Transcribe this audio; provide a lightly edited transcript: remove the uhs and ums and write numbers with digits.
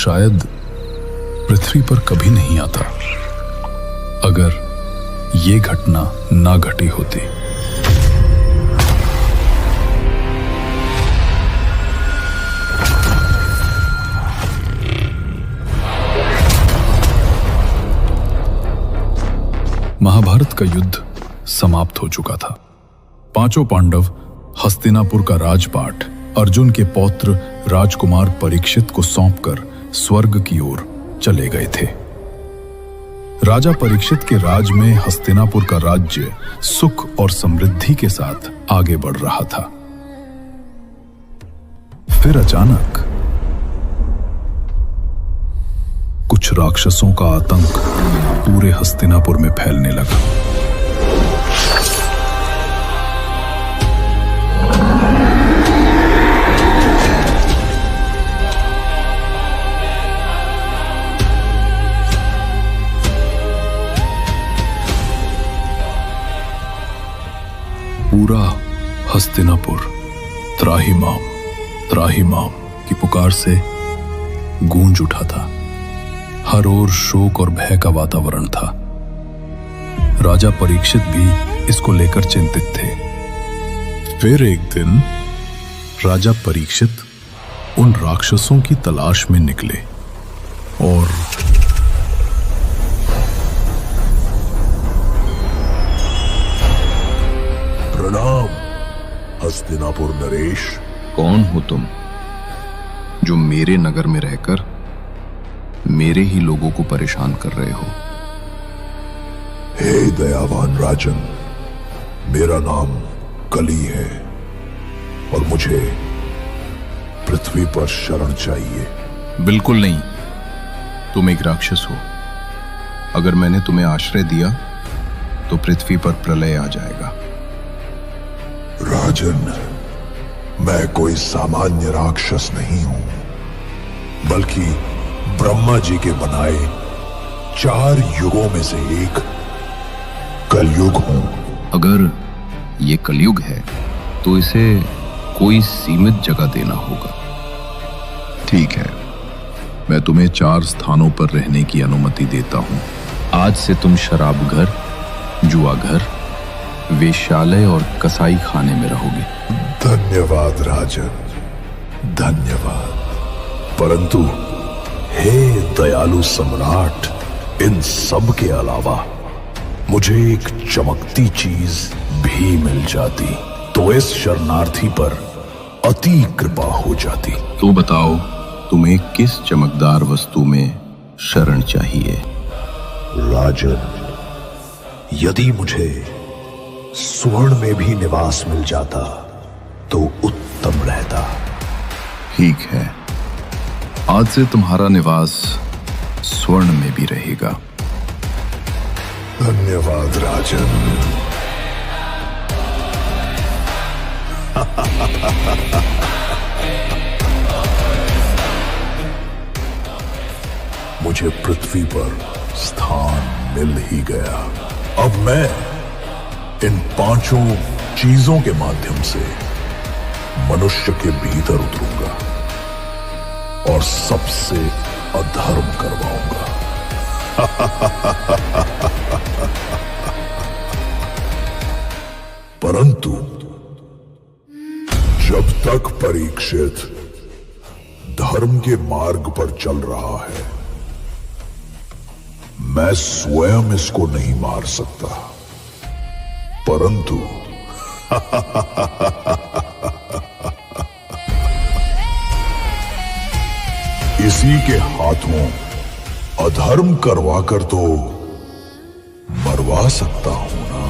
शायद पृथ्वी पर कभी नहीं आता अगर ये घटना ना घटी होती। महाभारत का युद्ध समाप्त हो चुका था। पांचों पांडव हस्तिनापुर का राजपाट अर्जुन के पौत्र राजकुमार परीक्षित को सौंपकर स्वर्ग की ओर चले गए थे। राजा परीक्षित के राज में हस्तिनापुर का राज्य सुख और समृद्धि के साथ आगे बढ़ रहा था। फिर अचानक कुछ राक्षसों का आतंक पूरे हस्तिनापुर में फैलने लगा। पूरा हस्तिनापुर त्राहिमाम त्राहिमाम की पुकार से गूंज उठा था। हर ओर शोक और भय का वातावरण था। राजा परीक्षित भी इसको लेकर चिंतित थे। फिर एक दिन राजा परीक्षित उन राक्षसों की तलाश में निकले और प्रणाम हस्तिनापुर नरेश। कौन हो तुम जो मेरे नगर में रहकर मेरे ही लोगों को परेशान कर रहे हो? हे दयावान राजन, मेरा नाम कली है और मुझे पृथ्वी पर शरण चाहिए। बिल्कुल नहीं, तुम एक राक्षस हो। अगर मैंने तुम्हें आश्रय दिया तो पृथ्वी पर प्रलय आ जाएगा। राजन, मैं कोई सामान्य राक्षस नहीं हूं, बल्कि ब्रह्मा जी के बनाए 4 युगों में से एक कलयुग हूं। अगर ये कलयुग है तो इसे कोई सीमित जगह देना होगा। ठीक है, मैं तुम्हें 4 स्थानों पर रहने की अनुमति देता हूं। आज से तुम शराब घर, जुआ घर, वेश्यालय और कसाई खाने में रहोगे। धन्यवाद राजन, धन्यवाद। परंतु हे दयालु सम्राट, इन सब के अलावा मुझे एक चमकती चीज भी मिल जाती तो इस शरणार्थी पर अति कृपा हो जाती। तो बताओ, तुम्हें किस चमकदार वस्तु में शरण चाहिए? राजन, यदि मुझे स्वर्ण में भी निवास मिल जाता तो उत्तम रहता। ठीक है, आज से तुम्हारा निवास स्वर्ण में भी रहेगा। धन्यवाद राजन। मुझे पृथ्वी पर स्थान मिल ही गया। अब मैं इन 5 चीजों के माध्यम से मनुष्य के भीतर उतरूंगा और सबसे अधर्म करवाऊंगा। परंतु जब तक परीक्षित धर्म के मार्ग पर चल रहा है, मैं स्वयं इसको नहीं मार सकता। परंतु इसी के हाथों अधर्म करवाकर तो मरवा सकता हूं ना।